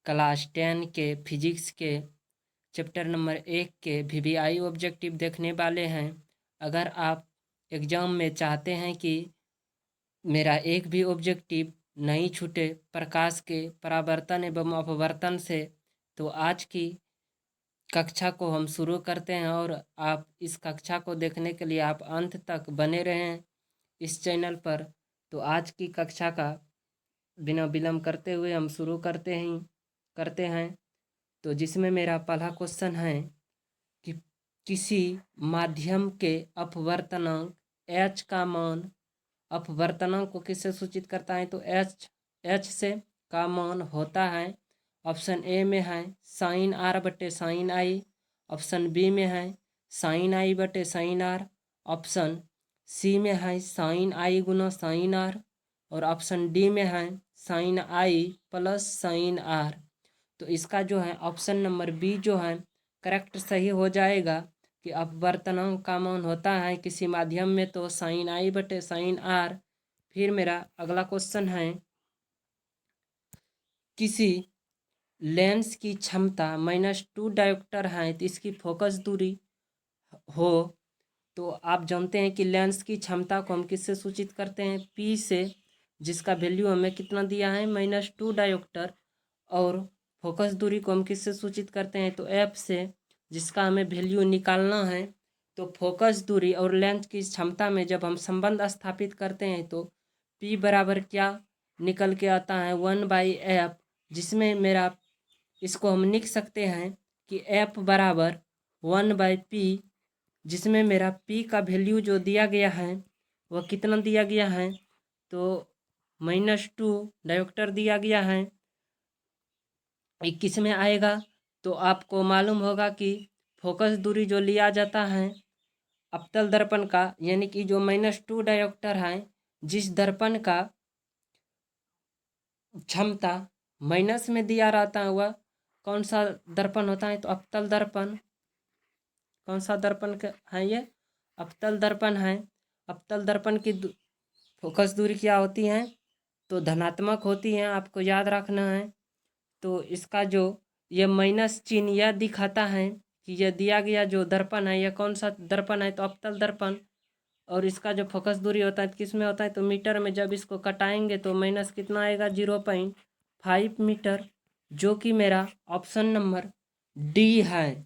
Class 10 के physics के chapter number 1 के वीवीआई ऑब्जेक्टिव देखने वाले हैं। अगर आप एग्ज़ाम में चाहते हैं कि मेरा एक भी ऑब्जेक्टिव नहीं छूटे प्रकाश के परावर्तन एवं अपवर्तन से, तो आज की कक्षा को हम शुरू करते हैं और आप इस कक्षा को देखने के लिए आप अंत तक बने रहें इस चैनल पर। तो आज की कक्षा का बिना विलम्ब करते हुए हम शुरू करते हैं। तो जिसमें मेरा पहला क्वेश्चन है कि किसी माध्यम के अपवर्तनांक h का मान, अपवर्तनांक को किससे सूचित करता है, तो h से का मान होता है। ऑप्शन ए में है साइन आर बटे साइन आई, ऑप्शन बी में है साइन आई बटे साइन आर, ऑप्शन सी में है साइन आई गुना साइन आर, और ऑप्शन डी में है sine i plus sine r. तो इसका जो है ऑप्शन नंबर बी जो है करेक्ट सही हो जाएगा कि अपवर्तनांक का मान होता है किसी माध्यम में तो साइन आई बटे साइन आर। फिर मेरा अगला क्वेश्चन है किसी लेंस की क्षमता -2 डायोप्टर है तो इसकी फोकस दूरी हो, तो आप जानते हैं कि लेंस की क्षमता को हम किससे सूचित करते हैं, पी से, जिसका वैल्यू हमें कितना दिया है -2 डायोप्टर, और फोकस दूरी को हम किससे सूचित करते हैं, तो एफ से, जिसका हमें वैल्यू निकालना है। तो फोकस दूरी और लेंस की क्षमता में जब हम संबंध स्थापित करते हैं तो पी बराबर क्या निकल के आता है 1/f, जिसमें मेरा इसको हम लिख सकते हैं कि f बराबर 1/p, जिसमें मेरा p का वैल्यू जो दिया गया है वह कितना दिया गया है, तो -2 डायोप्टर दिया गया है। 21 में आएगा तो आपको मालूम होगा कि फोकस दूरी जो लिया जाता है अवतल दर्पण का, यानी कि जो -2 डायोप्टर है, जिस दर्पण का क्षमता माइनस में दिया रहता है वह कौन सा दर्पण होता है, तो अवतल दर्पण। कौन सा दर्पण है ये, अवतल दर्पण है। अवतल दर्पण की फोकस दूरी क्या होती है, तो धनात्मक होती है, आपको याद रखना है। तो इसका जो ये माइनस चिन्ह यह दिखाता है कि यह दिया गया जो दर्पण है यह कौन सा दर्पण है, तो अवतल दर्पण। और इसका जो फोकस दूरी होता है किस में होता है, तो मीटर में। जब इसको कटाएंगे तो माइनस कितना आएगा 0.5 मीटर, जो कि मेरा ऑप्शन नंबर डी है।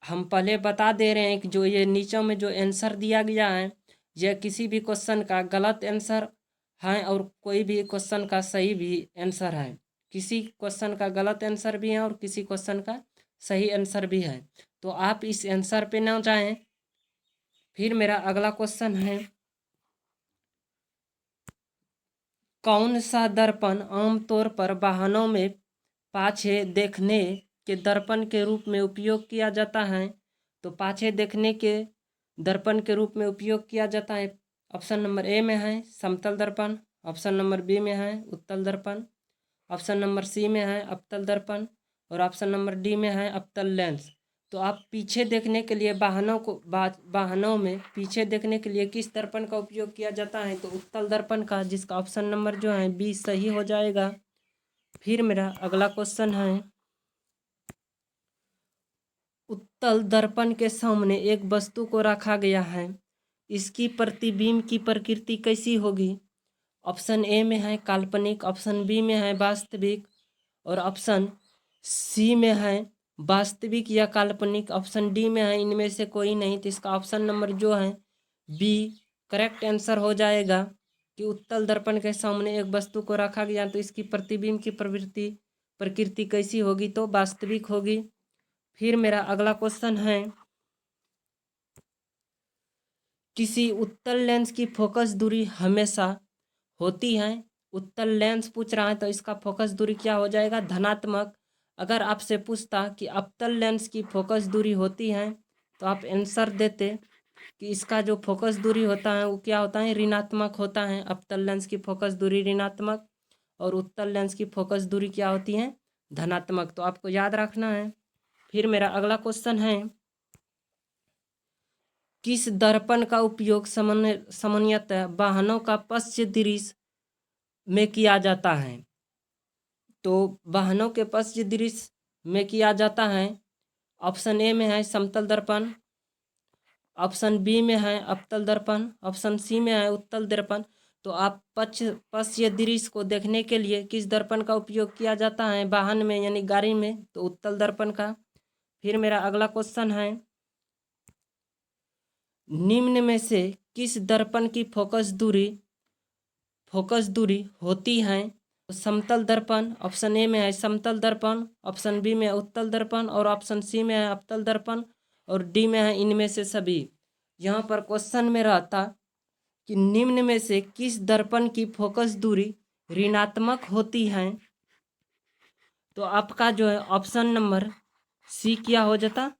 हम पहले बता दे रहे हैं कि जो ये नीचे में जो आंसर दिया गया है यह किसी भी क्वेश्चन का गलत आंसर है और कोई भी क्वेश्चन का सही भी आंसर है। किसी क्वेश्चन का गलत आंसर भी है और किसी क्वेश्चन का सही आंसर भी है, तो आप इस आंसर पे ना जाएं। फिर मेरा अगला क्वेश्चन है कौन सा दर्पण आमतौर पर वाहनों में पाछे देखने के दर्पण के रूप में उपयोग किया जाता है, तो पाछे देखने के दर्पण के रूप में उपयोग किया जाता है। ऑप्शन नंबर ए में है समतल दर्पण, ऑप्शन नंबर बी में है उत्तल दर्पण, ऑप्शन नंबर सी में है अवतल दर्पण, और ऑप्शन नंबर डी में है अवतल लेंस। तो आप पीछे देखने के लिए वाहनों में पीछे देखने के लिए किस दर्पण का उपयोग किया जाता है, तो उत्तल दर्पण का, जिसका ऑप्शन नंबर जो है बी सही हो जाएगा। फिर मेरा अगला क्वेश्चन है उत्तल दर्पण के सामने एक वस्तु को रखा गया है, इसकी प्रतिबिंब की प्रकृति कैसी होगी। ऑप्शन ए में है काल्पनिक, ऑप्शन बी में है वास्तविक, और ऑप्शन सी में है वास्तविक या काल्पनिक, ऑप्शन डी में है इनमें से कोई नहीं। तो इसका ऑप्शन नंबर जो है बी करेक्ट आंसर हो जाएगा कि उत्तल दर्पण के सामने एक वस्तु को रखा गया तो इसकी प्रतिबिंब की प्रकृति कैसी होगी, तो वास्तविक होगी। फिर मेरा अगला क्वेश्चन है किसी उत्तल लेंस की फोकस दूरी हमेशा होती है। उत्तल लेंस पूछ रहा है तो इसका फोकस दूरी क्या हो जाएगा, धनात्मक। अगर आपसे पूछता कि अवतल लेंस की फोकस दूरी होती है तो आप आंसर देते कि इसका जो फोकस दूरी होता है वो क्या होता है, ऋणात्मक होता है। अवतल लेंस की फोकस दूरी ऋणात्मक और उत्तल लेंस की फोकस दूरी क्या होती है, धनात्मक। तो आपको याद रखना है। फिर मेरा अगला क्वेश्चन है किस दर्पण का उपयोग सामान्यतः वाहनों का पश्च दृश्य में किया जाता है। तो वाहनों के पश्च दृश्य में किया जाता है। ऑप्शन ए में है समतल दर्पण, ऑप्शन बी में है अवतल दर्पण, ऑप्शन सी में है उत्तल दर्पण। तो आप पश्च दृश्य को देखने के लिए किस दर्पण का उपयोग किया जाता है वाहन में यानी गाड़ी में? तो उत्तल दर्पण का। फिर मेरा अगला क्वेश्चन है, निम्न में से किस दर्पण की फोकस दूरी होती है? तो समतल दर्पण, ऑप्शन ए में है समतल दर्पण, ऑप्शन बी में है उत्तल दर्पण और ऑप्शन सी में है अवतल दर्पण और डी में है इनमें से सभी। यहाँ पर क्वेश्चन में रहता कि निम्न में से किस दर्पण की फोकस दूरी ऋणात्मक होती है? तो आपका जो है ऑप्शन नंबर सी क्या हो जाता?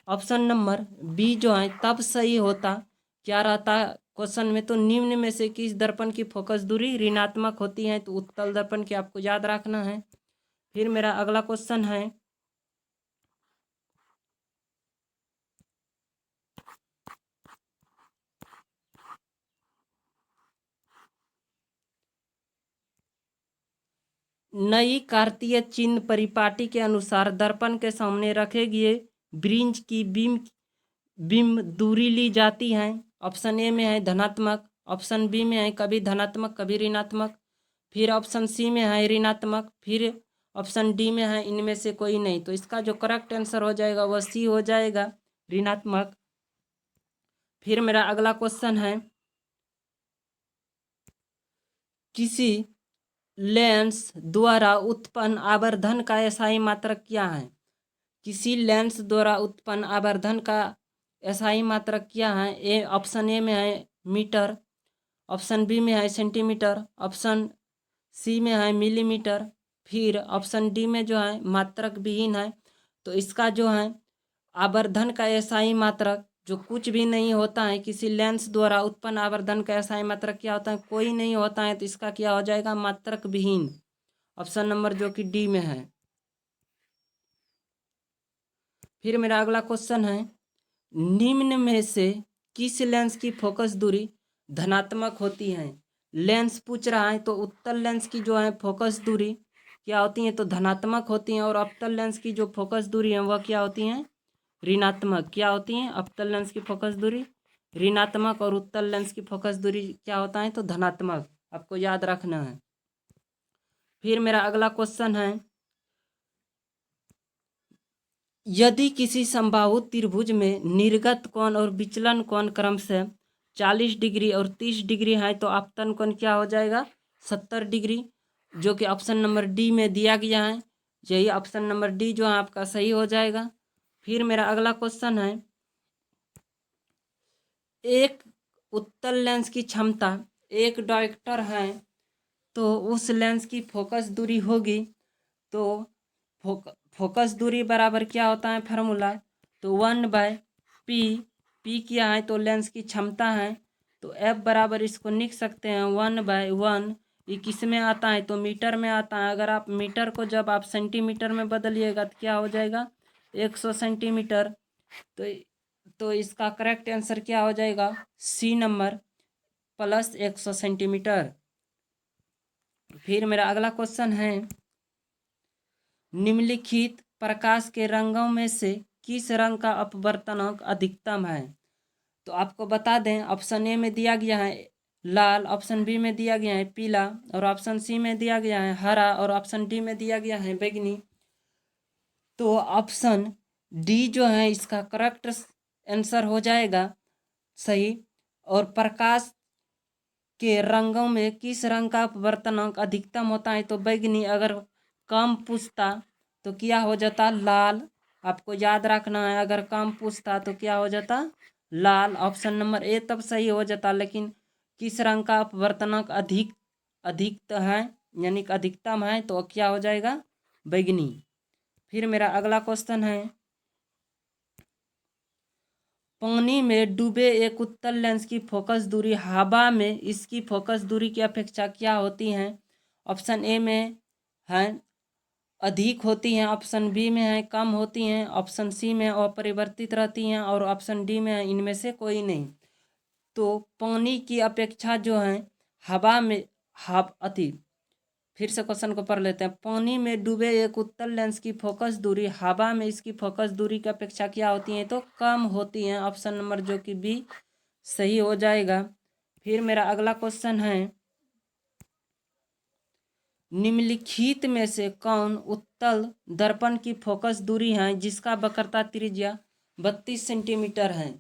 ऑप्शन नंबर बी जो है तब सही होता। क्या रहता क्वेश्चन में? तो निम्न में से किस दर्पण की फोकस दूरी ऋणात्मक होती है? तो उत्तल दर्पण की आपको याद रखना है। फिर मेरा अगला क्वेश्चन है, नई कार्तीय चिन्ह परिपाटी के अनुसार दर्पण के सामने रखे गए ब्रिंज की बीम दूरी ली जाती है। ऑप्शन ए में है धनात्मक, ऑप्शन बी में है कभी धनात्मक कभी ऋणात्मक, फिर ऑप्शन सी में है ऋणात्मक, फिर ऑप्शन डी में है इनमें से कोई नहीं। तो इसका जो करेक्ट आंसर हो जाएगा वह सी हो जाएगा, ऋणात्मक। फिर मेरा अगला क्वेश्चन है, किसी लेंस द्वारा उत्पन्न आवर्धन का एसआई मात्रक क्या है? किसी लेंस द्वारा उत्पन्न आवर्धन का एसआई मात्रक क्या है? ए ऑप्शन ए में है मीटर, ऑप्शन बी में है सेंटीमीटर, ऑप्शन सी में है मिलीमीटर, फिर ऑप्शन डी में जो है मात्रक विहीन है। तो इसका जो है आवर्धन का एसआई मात्रक जो कुछ भी नहीं होता है, किसी लेंस द्वारा उत्पन्न आवर्धन का एसआई मात्रक क्या होता है? कोई नहीं होता है। तो इसका क्या हो जाएगा? मात्रक विहीन, ऑप्शन नंबर जो कि डी में है। फिर मेरा अगला क्वेश्चन है, निम्न में से किस लेंस की फोकस दूरी धनात्मक होती है? लेंस पूछ रहा है तो उत्तल लेंस की जो है फोकस दूरी क्या होती है? तो धनात्मक होती हैं और अवतल लेंस की जो फोकस दूरी है वह क्या होती हैं? ऋणात्मक। क्या होती हैं? अवतल लेंस की फोकस दूरी ऋणात्मक और उत्तल लेंस की फोकस दूरी क्या होता है? तो धनात्मक। आपको याद रखना है। फिर मेरा अगला क्वेश्चन है, यदि किसी समबाहु त्रिभुज में निर्गत कोण और विचलन कोण क्रमशः 40 डिग्री और 30 डिग्री है तो आपतन कोण क्या हो जाएगा? 70 डिग्री, जो कि ऑप्शन नंबर डी में दिया गया है। यही ऑप्शन नंबर डी जो है आपका सही हो जाएगा। फिर मेरा अगला क्वेश्चन है, एक उत्तल लेंस की क्षमता एक डायोप्टर है तो उस लेंस की फोकस दूरी होगी। तो फोकस दूरी बराबर क्या होता है फार्मूला? तो 1/p। p क्या है? तो लेंस की क्षमता है। तो f बराबर इसको लिख सकते हैं 1/1। ये किस में आता है? तो मीटर में आता है। अगर आप मीटर को जब आप सेंटीमीटर में बदलिएगा तो क्या हो जाएगा? 100 सेंटीमीटर। तो इसका करेक्ट आंसर क्या हो जाएगा? C number plus 100 centimetre. फिर मेरा अगला क्वेश्चन है, निम्नलिखित प्रकाश के रंगों में से किस रंग का अपवर्तनांक अधिकतम है? तो आपको बता दें, ऑप्शन ए में दिया गया है लाल, ऑप्शन बी में दिया गया है पीला और ऑप्शन सी में दिया गया है हरा और ऑप्शन डी में दिया गया है बैंगनी। तो ऑप्शन डी जो है इसका करेक्ट आंसर हो जाएगा सही। और प्रकाश के रंगों में किस रंग का अपवर्तनांक अधिकतम होता है? तो बैंगनी। अगर कम पूछता तो क्या हो जाता? लाल। आपको याद रखना है, अगर कम पूछता तो क्या हो जाता? लाल। ऑप्शन नंबर ए तब सही हो जाता। लेकिन किस रंग का अपवर्तनांक अधिक है यानी कि अधिकतम है तो क्या हो जाएगा? बैंगनी। फिर मेरा अगला क्वेश्चन है, पानी में डूबे एक उत्तल लेंस की फोकस दूरी हवा में इसकी फोकस दूरी की अपेक्षा क्या होती है? ऑप्शन ए में है अधिक होती हैं, ऑप्शन बी में है कम होती हैं, ऑप्शन सी में अपरिवर्तित रहती हैं और ऑप्शन डी में है इनमें से कोई नहीं। तो पानी की अपेक्षा जो है हवा में फिर से क्वेश्चन को पढ़ लेते हैं। पानी में डूबे एक उत्तल लेंस की फोकस दूरी हवा में इसकी फोकस दूरी की अपेक्षा क्या होती है? तो कम होती है। ऑप्शन नंबर जो कि बी सही हो जाएगा। फिर मेरा अगला क्वेश्चन है, निम्नलिखित में से कौन उत्तल दर्पण की फोकस दूरी है जिसका वक्रता त्रिज्या 32 सेंटीमीटर है?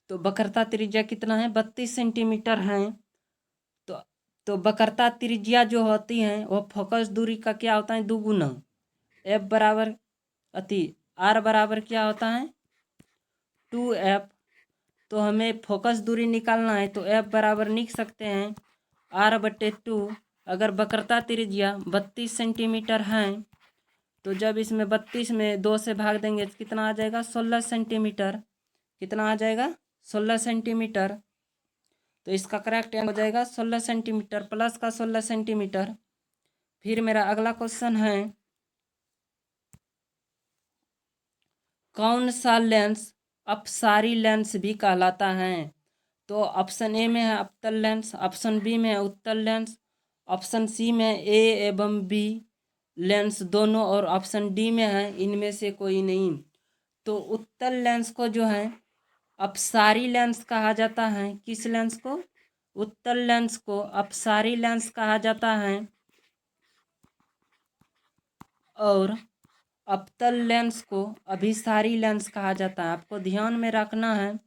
तो वक्रता त्रिज्या कितना है? 32 सेंटीमीटर है। तो वक्रता त्रिज्या जो होती है वो फोकस दूरी का क्या होता है? दुगुना। एफ बराबर आर बराबर क्या होता है? 2F। तो हमें फोकस दूरी निकालना है तो F बराबर लिख सकते हैं R/2। अगर वक्रता त्रिज्या 32 सेंटीमीटर है तो जब इसमें 32 में 2 से भाग देंगे तो कितना आ जाएगा? 16 सेंटीमीटर। कितना आ जाएगा? 16 सेंटीमीटर। तो इसका करेक्ट हो जाएगा 16 सेंटीमीटर प्लस का 16 सेंटीमीटर। फिर मेरा अगला क्वेश्चन है, कौन सा लेंस अपसारी लेंस भी कहलाता है? तो ऑप्शन ए में है अवतल लेंस, ऑप्शन बी में है उत्तल लेंस, ऑप्शन सी में ए एवं बी लेंस दोनों, और ऑप्शन डी में है इनमें से कोई नहीं। तो उत्तल लेंस को जो है अपसारी लेंस कहा जाता है। किस लेंस को? उत्तल लेंस को अपसारी लेंस कहा जाता है। और अवतल लेंस को अभिसारी लेंस कहा जाता है। आपको ध्यान में रखना है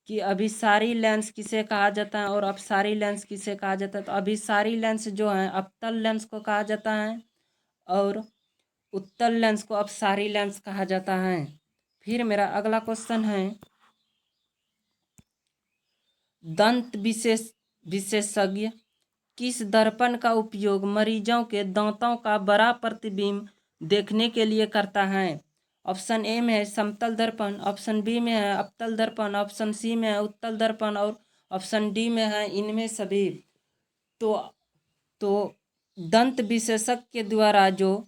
कि अभिसारी लेंस किसे कहा जाता है और अपसारी लेंस किसे कहा जाता है। तो अभिसारी लेंस जो है अवतल लेंस को कहा जाता है और उत्तल लेंस को अपसारी लेंस कहा जाता है। फिर मेरा अगला क्वेश्चन है, दंत विशेषज्ञ किस दर्पण का उपयोग मरीजों के दांतों का बड़ा प्रतिबिंब देखने के लिए करता है? ऑप्शन ए में है समतल दर्पण, ऑप्शन बी में है अवतल दर्पण, ऑप्शन सी में है उत्तल दर्पण और ऑप्शन डी में है इनमें सभी। तो दंत विशेषज्ञ के द्वारा जो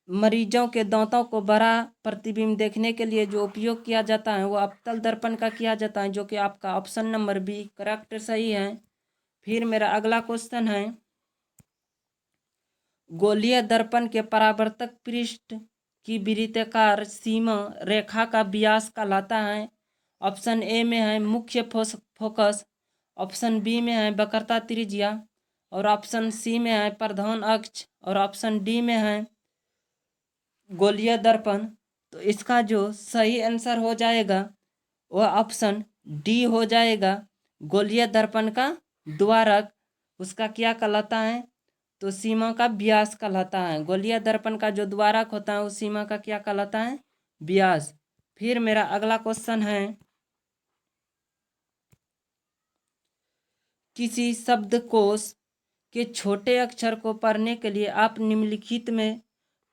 मरीजों के दांतों को बड़ा प्रतिबिंब देखने के लिए जो उपयोग किया जाता है वो अवतल दर्पण का किया जाता है, जो कि आपका ऑप्शन नंबर बी करेक्ट सही है। फिर मेरा अगला क्वेश्चन है, गोलीय दर्पण के परावर्तक पृष्ठ की वृत्ताकार सीमा रेखा का व्यास कहलाता है। ऑप्शन ए में है मुख्य फोकस, ऑप्शन बी में है वक्रता त्रिज्या और ऑप्शन सी में है प्रधान अक्ष और ऑप्शन डी में है गोलीय दर्पण। तो इसका जो सही आंसर हो जाएगा वह ऑप्शन डी हो जाएगा। गोलीय दर्पण का द्वारक उसका क्या कहलाता है? तो सीमा का व्यास कहलाता है। गोलीय दर्पण का जो द्वारक होता है उस सीमा का क्या कहलाता है? व्यास। फिर मेरा अगला क्वेश्चन है, किसी शब्दकोश के छोटे अक्षर को पढ़ने के लिए आप निम्नलिखित में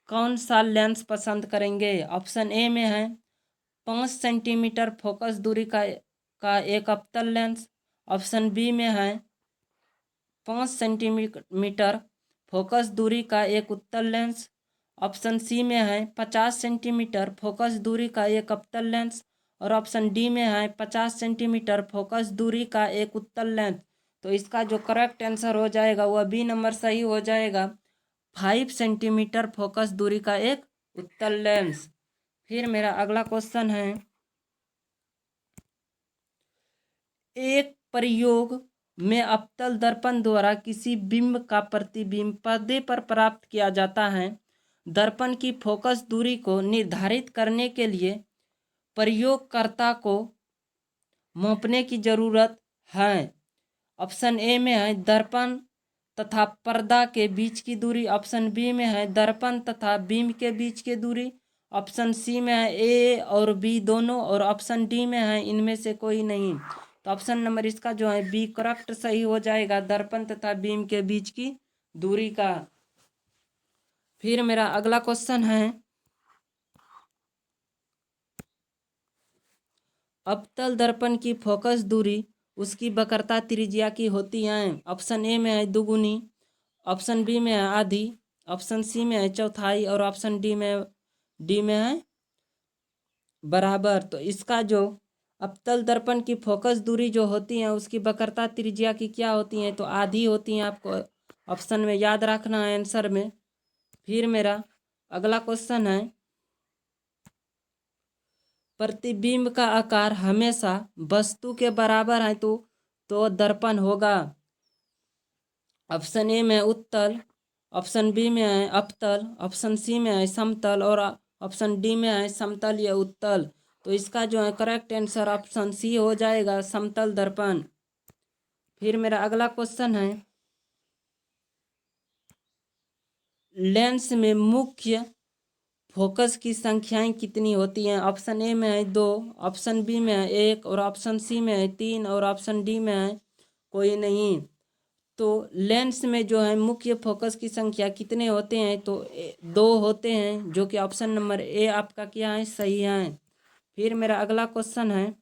कौन सा लेंस पसंद करेंगे? ऑप्शन ए में है 5 सेंटीमीटर फोकस दूरी का एक अवतल लेंस, ऑप्शन बी में है 5 सेंटीमीटर फोकस दूरी का एक उत्तल लेंस, ऑप्शन सी में है 50 सेंटीमीटर फोकस दूरी का एक अवतल लेंस और ऑप्शन डी में है 50 सेंटीमीटर फोकस दूरी का एक उत्तल लेंस। तो इसका जो करेक्ट आंसर हो जाएगा वह बी नंबर सही हो जाएगा, 5 सेंटीमीटर फोकस दूरी का एक उत्तल लेंस। फिर मेरा अगला क्वेश्चन है, एक प्रयोग में अवतल दर्पण द्वारा किसी बिंब का प्रतिबिंब पर्दे पर प्राप्त किया जाता है। दर्पण की फोकस दूरी को निर्धारित करने के लिए प्रयोगकर्ता को मापने की जरूरत है। ऑप्शन ए में है दर्पण तथा पर्दा के बीच की दूरी, ऑप्शन बी में है दर्पण तथा बिंब के बीच की दूरी, ऑप्शन सी में है ए और बी दोनों और ऑप्शन डी में है इनमें से कोई नहीं। तो ऑप्शन नंबर इसका जो है बी करेक्ट सही हो जाएगा, दर्पण तथा बिंब के बीच की दूरी का। फिर मेरा अगला क्वेश्चन है, अवतल दर्पण की फोकस दूरी उसकी वक्रता त्रिज्या की होती है। ऑप्शन ए में है दुगुनी, ऑप्शन बी में है आधी, ऑप्शन सी में है चौथाई और ऑप्शन डी में है बराबर। तो इसका जो अवतल दर्पण की फोकस दूरी जो होती है उसकी वक्रता त्रिज्या की क्या होती है? तो आधी होती है। आपको ऑप्शन में याद रखना है आंसर में। फिर मेरा अगला क्वेश्चन है, प्रतिबिंब का आकार हमेशा वस्तु के बराबर है तो दर्पण होगा। ऑप्शन ए में उत्तल, ऑप्शन बी में है अपतल, ऑप्शन सी में है समतल और ऑप्शन डी में है समतल या उत्तल। तो इसका जो है करेक्ट आंसर ऑप्शन सी हो जाएगा, समतल दर्पण। फिर मेरा अगला क्वेश्चन है, लेंस में मुख्य फोकस की संख्याएं कितनी होती हैं। ऑप्शन ए में है 2, ऑप्शन बी में है 1 और ऑप्शन सी में है 3 और ऑप्शन डी में है कोई नहीं। तो लेंस में जो है मुख्य फोकस की संख्या कितने होते हैं, तो 2 होते हैं, जो कि ऑप्शन नंबर ए आपका क्या है, सही है। फिर मेरा अगला क्वेश्चन है,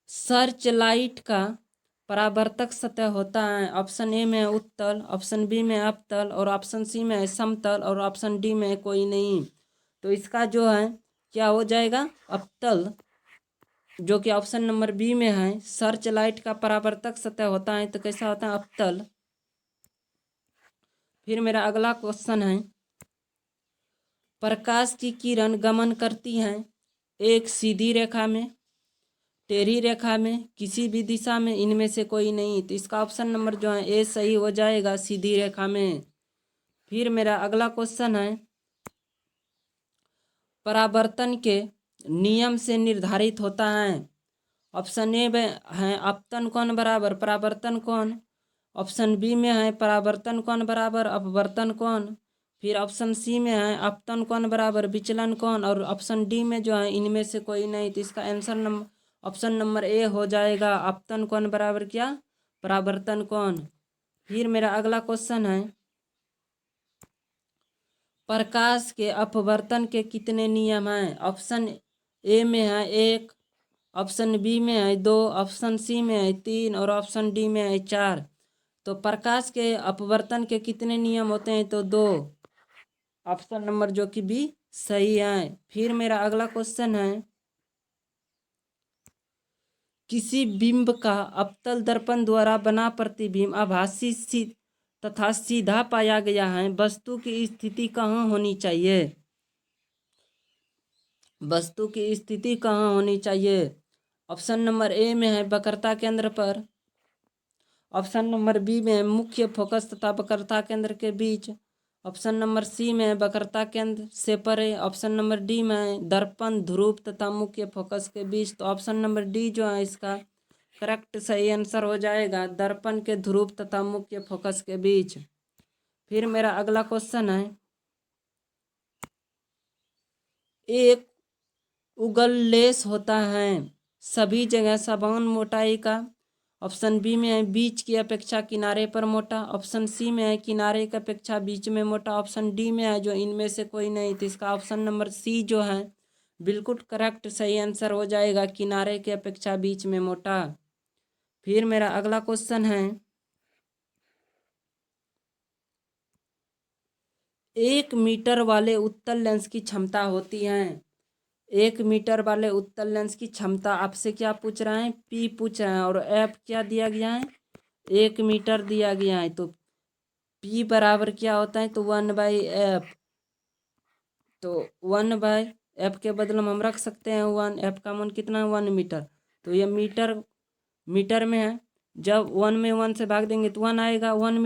सर्च लाइट का परावर्तक सतह होता है। ऑप्शन ए में है उत्तल, ऑप्शन बी में अपतल और ऑप्शन सी में है समतल और ऑप्शन डी में कोई नहीं। तो इसका जो है क्या हो जाएगा, अपतल, जो कि ऑप्शन नंबर बी में है। सर्च लाइट का परावर्तक सतह होता है तो कैसा होता है, अपतल। फिर मेरा अगला क्वेश्चन है, प्रकाश की किरण गमन करती हैं एक सीधी रेखा में, टेढ़ी रेखा में, किसी भी दिशा में, इनमें से कोई नहीं। तो इसका ऑप्शन नंबर जो है ए सही हो जाएगा, सीधी रेखा में। फिर मेरा अगला क्वेश्चन है, परावर्तन के नियम से निर्धारित होता है। ऑप्शन ए में है अपतन कोण बराबर परावर्तन कोण, ऑप्शन बी में है परावर्तन कोण बराबर अपवर्तन कोण, फिर ऑप्शन सी में है अपतन कोण बराबर विचलन कोण और ऑप्शन डी में जो है इनमें से कोई नहीं। तो इसका आंसर ऑप्शन नंबर ए हो जाएगा, अपतन कोण बराबर क्या, परावर्तन कोण। फिर मेरा अगला क्वेश्चन है, प्रकाश के अपवर्तन के कितने नियम हैं। ऑप्शन ए में है 1, ऑप्शन बी में है 2, ऑप्शन सी में है 3 और ऑप्शन डी में है 4। तो प्रकाश के अपवर्तन के कितने नियम होते हैं, तो 2, ऑप्शन नंबर जो कि बी सही है। फिर मेरा अगला क्वेश्चन है, किसी बिंब का अपतल दर्पण द्वारा बना प्रतिबिंब आभासी तथा सीधा पाया गया है, वस्तु की स्थिति कहाँ होनी चाहिए। वस्तु की स्थिति कहाँ होनी चाहिए। ऑप्शन नंबर ए में है वक्रता केंद्र पर, ऑप्शन नंबर बी में है मुख्य फोकस तथा वक्रता केंद्र के बीच, ऑप्शन नंबर सी में है वक्रता केंद्र से परे, ऑप्शन नंबर डी में है दर्पण ध्रुव तथा मुख्य फोकस के बीच। तो ऑप्शन नंबर डी जो है इसका करेक्ट सही आंसर हो जाएगा, दर्पण के ध्रुव तथा मुख्य फोकस के बीच। फिर मेरा अगला क्वेश्चन है, एक उगल लेस होता है सभी जगह समान मोटाई का। ऑप्शन बी में है बीच की अपेक्षा किनारे पर मोटा, ऑप्शन सी में है किनारे की अपेक्षा बीच में मोटा, ऑप्शन डी में है जो इनमें से कोई नहीं। तो इसका ऑप्शन नंबर सी जो है बिल्कुल करेक्ट सही आंसर हो जाएगा, किनारे की अपेक्षा बीच में मोटा। फिर मेरा अगला क्वेश्चन है, 1 मीटर वाले उत्तल लेंस की क्षमता होती है। 1 मीटर वाले उत्तल लेंस की क्षमता आपसे क्या पूछ रहा है, पी पूछ रहा है और एफ क्या दिया गया है, 1 मीटर दिया गया है। तो पी बराबर क्या होता है, तो 1/f। तो 1/f के बदले में हम रख सकते हैं 1, एफ का मान कितना है 1 मीटर। तो ये मीटर में है, जब 1 में 1 से भाग देंगे तो 1 आएगा, 1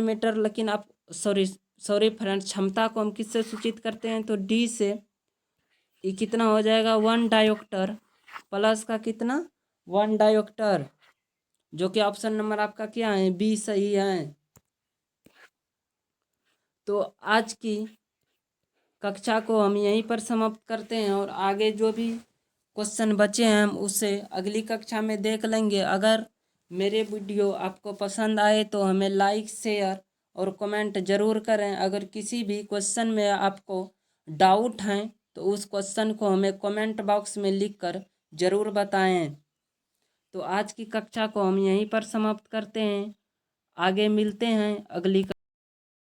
मीटर। लेकिन आप सॉरी फ्रेंड्स, क्षमता को हम किससे सूचित करते हैं, तो डी से। ये कितना हो जाएगा 1 डायोप्टर प्लस का कितना 1 डायोप्टर, जो कि ऑप्शन नंबर आपका क्या है, बी सही है। तो आज की कक्षा को हम यहीं पर समाप्त करते हैं और आगे जो भी क्वेश्चन बचे हैं हम उसे अगली कक्षा में देख लेंगे। अगर मेरे वीडियो आपको पसंद आए तो हमें लाइक शेयर और कमेंट ज़रूर करें। अगर किसी भी क्वेश्चन में आपको डाउट हैं तो उस क्वेश्चन को हमें कमेंट बॉक्स में लिखकर ज़रूर बताएं। तो आज की कक्षा को हम यहीं पर समाप्त करते हैं, आगे मिलते हैं अगली